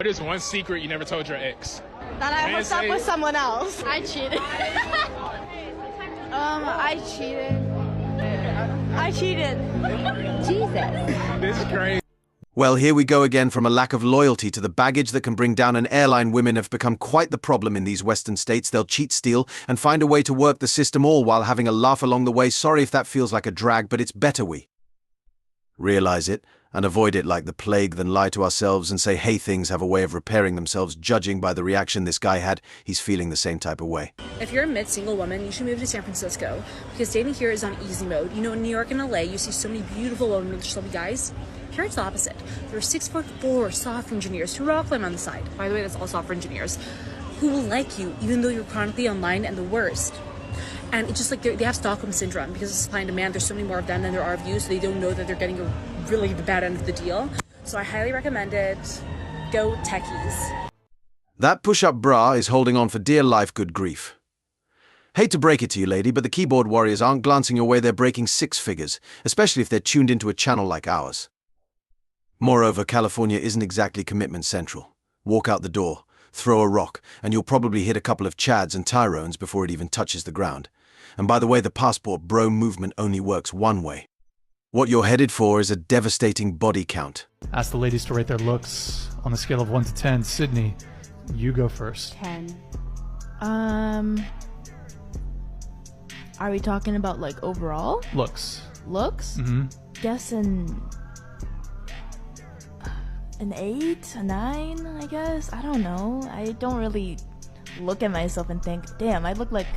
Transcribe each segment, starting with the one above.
What is one secret you never told your ex? That I hooked up with someone else. I cheated. I cheated. Jesus. This is crazy. Well, here we go again from a lack of loyalty to the baggage that can bring down an airline. Women have become quite the problem in these Western states. They'll cheat, steal, and find a way to work the system, all while having a laugh along the way. Sorry if that feels like a drag, but it's better we realize it and avoid it like the plague than lie to ourselves and say, hey, things have a way of repairing themselves. Judging by the reaction this guy had, he's feeling the same type of way. If you're a mid-single woman, you should move to San Francisco because dating here is on easy mode. You know, in New York and LA, you see so many beautiful women with chubby guys. Here it's the opposite. There are 6'4" software engineers who rock climb on the side. By the way, that's all software engineers who will like you even though you're chronically online and the worst. And it's just like they have Stockholm syndrome because of supply and demand. There's so many more of them than there are of you, so they don't know that they're getting really the bad end of the deal. So I highly recommend it. Go techies. That push-up bra is holding on for dear life, good grief. Hate to break it to you, lady, but the keyboard warriors aren't glancing your way. They're breaking six figures, especially if they're tuned into a channel like ours. Moreover, California isn't exactly commitment central. Walk out the door, throw a rock, and you'll probably hit a couple of Chads and Tyrones before it even touches the ground. And by the way, the passport bro movement only works one way. What you're headed for is a devastating body count. Ask the ladies to rate their looks on a scale of 1 to 10. Sydney, you go first. 10. Are we talking about like overall? Looks. Looks? Mm-hmm. Guess an 8, a 9, I guess. I don't know. I don't really look at myself and think, damn, I look like...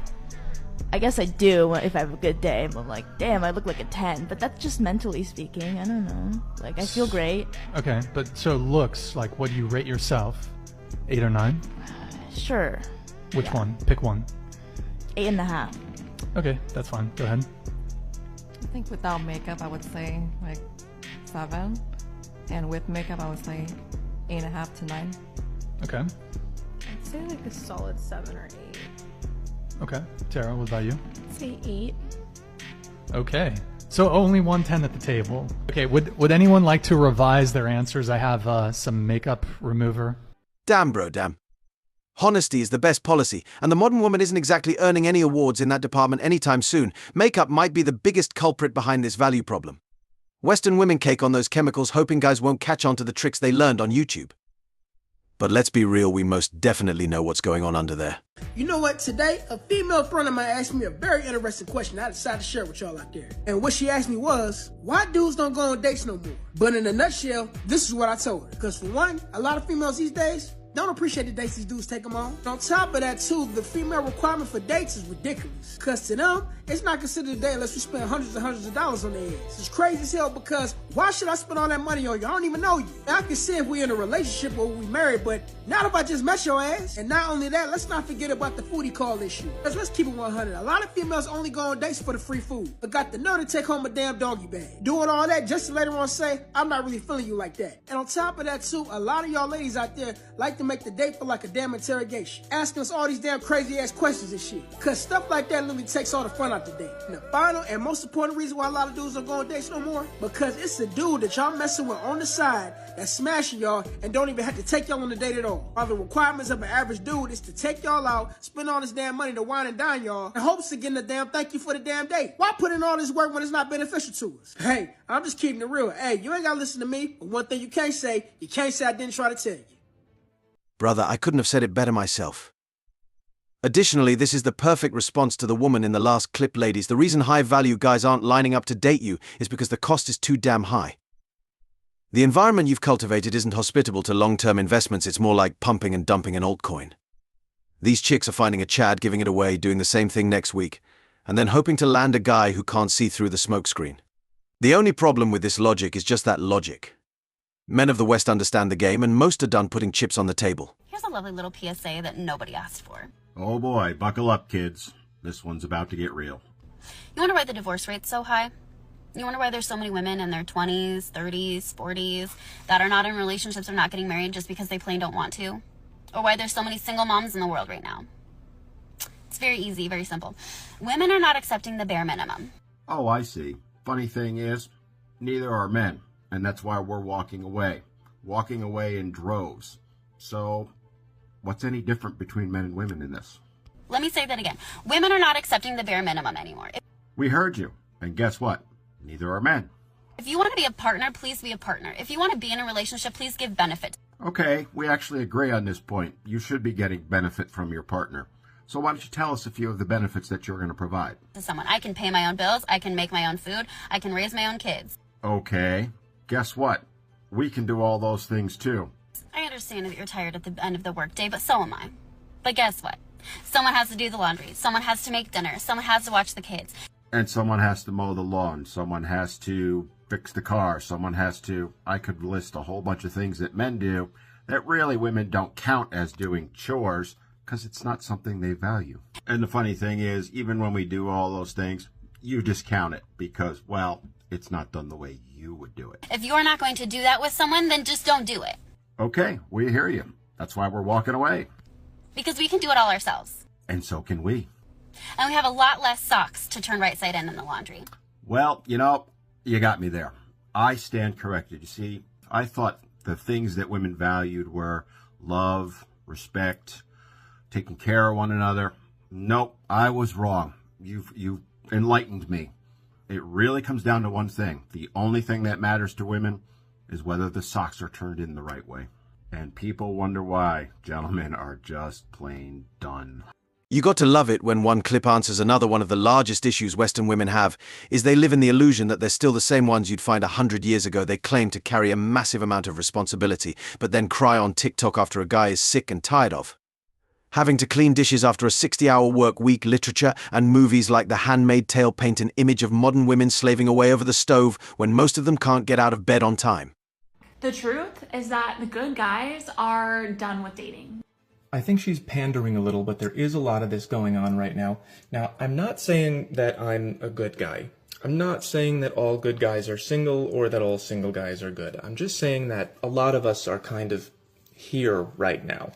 I guess I do if I have a good day. I'm like, damn, I look like a 10. But that's just mentally speaking. I don't know. Like, I feel great. Okay, but so looks, like what do you rate yourself? 8 or 9? Sure. Which one? Pick one. 8.5. Okay, that's fine. Go ahead. I think without makeup, I would say like 7. And with makeup, I would say 8.5 to 9. Okay. I'd say like a solid 7 or 8. Okay. Tara, what about you? Say 8. Okay. So only 110 at the table. Okay, would anyone like to revise their answers? I have some makeup remover. Damn, bro, damn. Honesty is the best policy, and the modern woman isn't exactly earning any awards in that department anytime soon. Makeup might be the biggest culprit behind this value problem. Western women cake on those chemicals, hoping guys won't catch on to the tricks they learned on YouTube. But let's be real, we most definitely know what's going on under there. You know what? Today, a female friend of mine asked me a very interesting question I decided to share with y'all out there. And what she asked me was, why dudes don't go on dates no more? But in a nutshell, this is what I told her. Because for one, a lot of females these days don't appreciate the dates these dudes take them on. On top of that, too, the female requirement for dates is ridiculous. Because to them, it's not considered a date unless we spend hundreds and hundreds of dollars on their ass. It's crazy as hell because why should I spend all that money on you? I don't even know you. Now, I can see if we're in a relationship or we married, but not if I just met your ass. And not only that, let's not forget about the foodie call issue. Because let's keep it 100. A lot of females only go on dates for the free food, but got the nerve to take home a damn doggy bag. Doing all that just to later on say, I'm not really feeling you like that. And on top of that, too, a lot of y'all ladies out there like to make the date feel like a damn interrogation, asking us all these damn crazy ass questions and shit. Because stuff like that literally takes all the fun out the date. And the final and most important reason why a lot of dudes don't go on dates no more, because it's a dude that y'all messing with on the side that's smashing y'all and don't even have to take y'all on the date at all. While the requirements of an average dude is to take y'all out, spend all this damn money to wine and dine y'all, in hopes of getting a damn thank you for the damn date. Why put in all this work when it's not beneficial to us? Hey, I'm just keeping it real. Hey, you ain't gotta listen to me, but one thing you can't say I didn't try to tell you. Brother, I couldn't have said it better myself. Additionally, this is the perfect response to the woman in the last clip, ladies. The reason high-value guys aren't lining up to date you is because the cost is too damn high. The environment you've cultivated isn't hospitable to long-term investments. It's more like pumping and dumping an altcoin. These chicks are finding a Chad, giving it away, doing the same thing next week, and then hoping to land a guy who can't see through the smokescreen. The only problem with this logic is just that logic. Men of the West understand the game, and most are done putting chips on the table. Here's a lovely little PSA that nobody asked for. Oh boy, buckle up, kids. This one's about to get real. You wonder why the divorce rate's so high? You wonder why there's so many women in their 20s, 30s, 40s that are not in relationships or not getting married just because they plain don't want to? Or why there's so many single moms in the world right now? It's very easy, very simple. Women are not accepting the bare minimum. Oh, I see. Funny thing is, neither are men. And that's why we're walking away in droves. So, what's any different between men and women in this? Let me say that again. Women are not accepting the bare minimum anymore. We heard you. And guess what? Neither are men. If you want to be a partner, please be a partner. If you want to be in a relationship, please give benefit. Okay, we actually agree on this point. You should be getting benefit from your partner. So why don't you tell us a few of the benefits that you're going to provide? To someone, I can pay my own bills, I can make my own food, I can raise my own kids. Okay, guess what? We can do all those things too. I understand that you're tired at the end of the workday, but so am I. But guess what? Someone has to do the laundry, someone has to make dinner, someone has to watch the kids. And someone has to mow the lawn, someone has to fix the car, someone has to... I could list a whole bunch of things that men do that really women don't count as doing chores because it's not something they value. And the funny thing is, even when we do all those things, you discount it because, well, it's not done the way you would do it. If you're not going to do that with someone, then just don't do it. Okay, we hear you. That's why we're walking away. Because we can do it all ourselves. And so can we. And we have a lot less socks to turn right side in the laundry. Well, you got me there. I stand corrected. You see, I thought the things that women valued were love, respect, taking care of one another. Nope, I was wrong. You've enlightened me. It really comes down to one thing. The only thing that matters to women is whether the socks are turned in the right way. And people wonder why gentlemen are just plain done. You got to love it when one clip answers another. One of the largest issues Western women have is they live in the illusion that they're still the same ones you'd find 100 years ago. They claim to carry a massive amount of responsibility, but then cry on TikTok after a guy is sick and tired of having to clean dishes after a 60-hour work week. Literature and movies like The Handmaid's Tale paint an image of modern women slaving away over the stove when most of them can't get out of bed on time. The truth is that the good guys are done with dating. I think she's pandering a little, but there is a lot of this going on right now. Now, I'm not saying that I'm a good guy. I'm not saying that all good guys are single or that all single guys are good. I'm just saying that a lot of us are kind of here right now.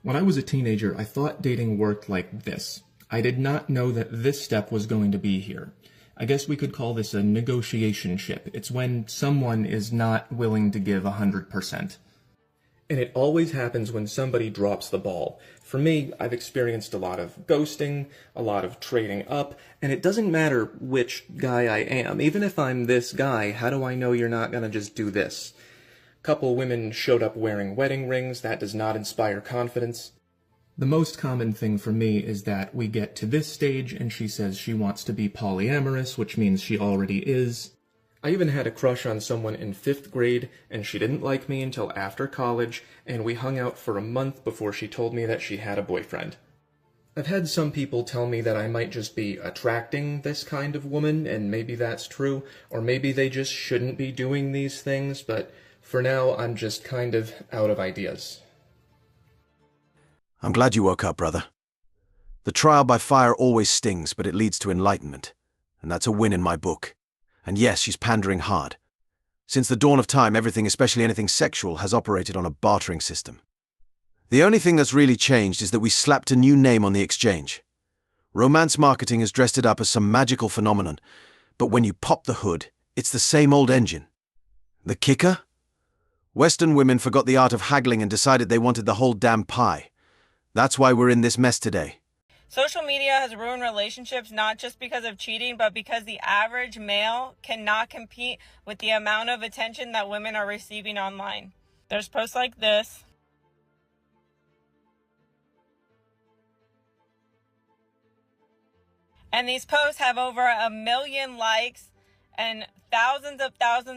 When I was a teenager, I thought dating worked like this. I did not know that this step was going to be here. I guess we could call this a negotiationship. It's when someone is not willing to give 100%. And it always happens when somebody drops the ball. For me, I've experienced a lot of ghosting, a lot of trading up, and it doesn't matter which guy I am. Even if I'm this guy, how do I know you're not gonna just do this? A couple women showed up wearing wedding rings. That does not inspire confidence. The most common thing for me is that we get to this stage and she says she wants to be polyamorous, which means she already is. I even had a crush on someone in 5th grade, and she didn't like me until after college, and we hung out for a month before she told me that she had a boyfriend. I've had some people tell me that I might just be attracting this kind of woman, and maybe that's true, or maybe they just shouldn't be doing these things, but for now I'm just kind of out of ideas. I'm glad you woke up, brother. The trial by fire always stings, but it leads to enlightenment, and that's a win in my book. And yes, she's pandering hard. Since the dawn of time, everything, especially anything sexual, has operated on a bartering system. The only thing that's really changed is that we slapped a new name on the exchange. Romance marketing has dressed it up as some magical phenomenon, but when you pop the hood, it's the same old engine. The kicker? Western women forgot the art of haggling and decided they wanted the whole damn pie. That's why we're in this mess today. Social media has ruined relationships not just because of cheating, but because the average male cannot compete with the amount of attention that women are receiving online. There's posts like this. And these posts have over 1 million likes and thousands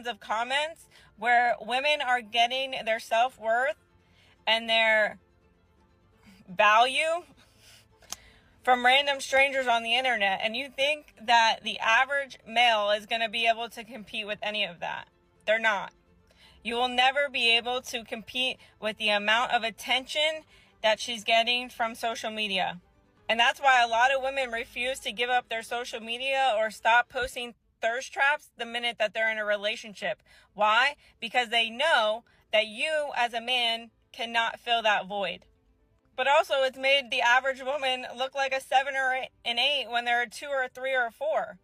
of comments where women are getting their self-worth and their value from random strangers on the internet, and you think that the average male is going to be able to compete with any of that. They're not. You will never be able to compete with the amount of attention that she's getting from social media. And that's why a lot of women refuse to give up their social media or stop posting thirst traps the minute that they're in a relationship. Why? Because they know that you as a man cannot fill that void. But also, it's made the average woman look like a 7 or an 8 when they're a 2 or a 3 or a 4.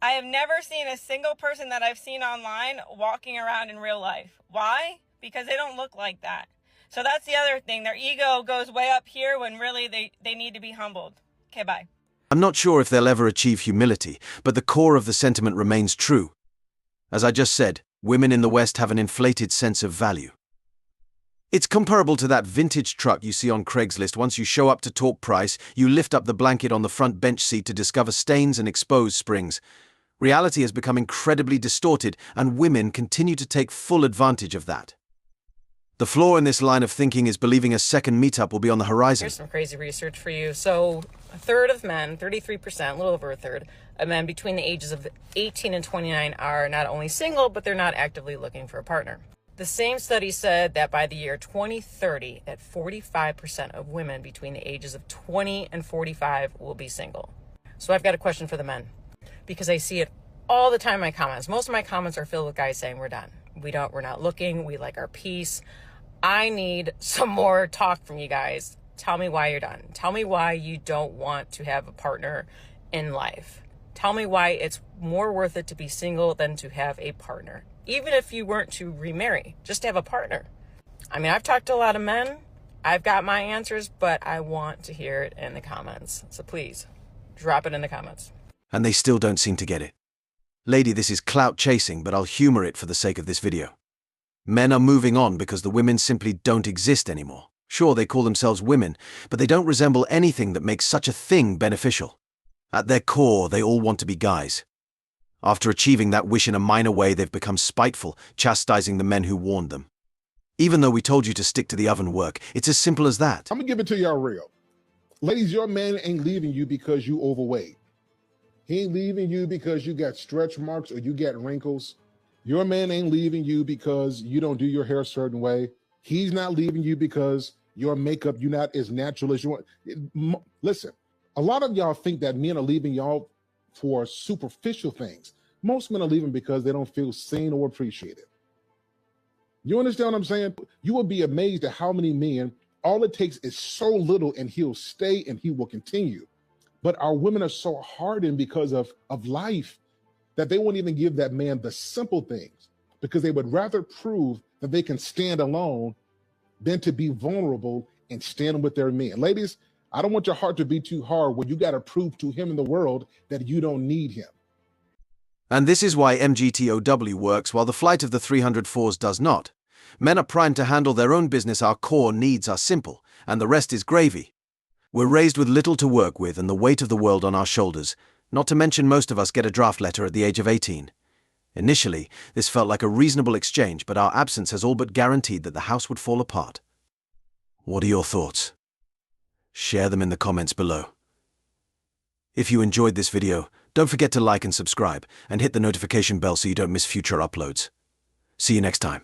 I have never seen a single person that I've seen online walking around in real life. Why? Because they don't look like that. So that's the other thing. Their ego goes way up here when really they need to be humbled. Okay, bye. I'm not sure if they'll ever achieve humility, but the core of the sentiment remains true. As I just said, women in the West have an inflated sense of value. It's comparable to that vintage truck you see on Craigslist. Once you show up to talk price, you lift up the blanket on the front bench seat to discover stains and expose springs. Reality has become incredibly distorted, and women continue to take full advantage of that. The flaw in this line of thinking is believing a second meetup will be on the horizon. Here's some crazy research for you. So, a third of men, 33%, a little over a third, of men between the ages of 18 and 29 are not only single, but they're not actively looking for a partner. The same study said that by the year 2030, that 45% of women between the ages of 20 and 45 will be single. So I've got a question for the men, because I see it all the time in my comments. Most of my comments are filled with guys saying we're done. We're not looking. We like our peace. I need some more talk from you guys. Tell me why you're done. Tell me why you don't want to have a partner in life. Tell me why it's more worth it to be single than to have a partner. Even if you weren't to remarry, just to have a partner. I mean, I've talked to a lot of men. I've got my answers, but I want to hear it in the comments. So please, drop it in the comments. And they still don't seem to get it. Lady, this is clout chasing, but I'll humor it for the sake of this video. Men are moving on because the women simply don't exist anymore. Sure, they call themselves women, but they don't resemble anything that makes such a thing beneficial. At their core, they all want to be guys. After achieving that wish in a minor way, they've become spiteful, chastising the men who warned them. Even though we told you to stick to the oven work, it's as simple as that. I'm gonna give it to y'all real. Ladies, your man ain't leaving you because you overweight. He ain't leaving you because you got stretch marks or you got wrinkles. Your man ain't leaving you because you don't do your hair a certain way. He's not leaving you because your makeup, you're not as natural as you want. Listen, a lot of y'all think that men are leaving y'all for superficial things. Most men are leaving because they don't feel seen or appreciated. You understand what I'm saying? You will be amazed at how many men, all it takes is so little and he'll stay and he will continue. But our women are so hardened because of life that they won't even give that man the simple things because they would rather prove that they can stand alone than to be vulnerable and stand with their men. Ladies, I don't want your heart to be too hard when you got to prove to him in the world that you don't need him. And this is why MGTOW works while the flight of the 304s does not. Men are primed to handle their own business. Our core needs are simple, and the rest is gravy. We're raised with little to work with and the weight of the world on our shoulders, not to mention most of us get a draft letter at the age of 18. Initially, this felt like a reasonable exchange, but our absence has all but guaranteed that the house would fall apart. What are your thoughts? Share them in the comments below. If you enjoyed this video, don't forget to like and subscribe, and hit the notification bell so you don't miss future uploads. See you next time.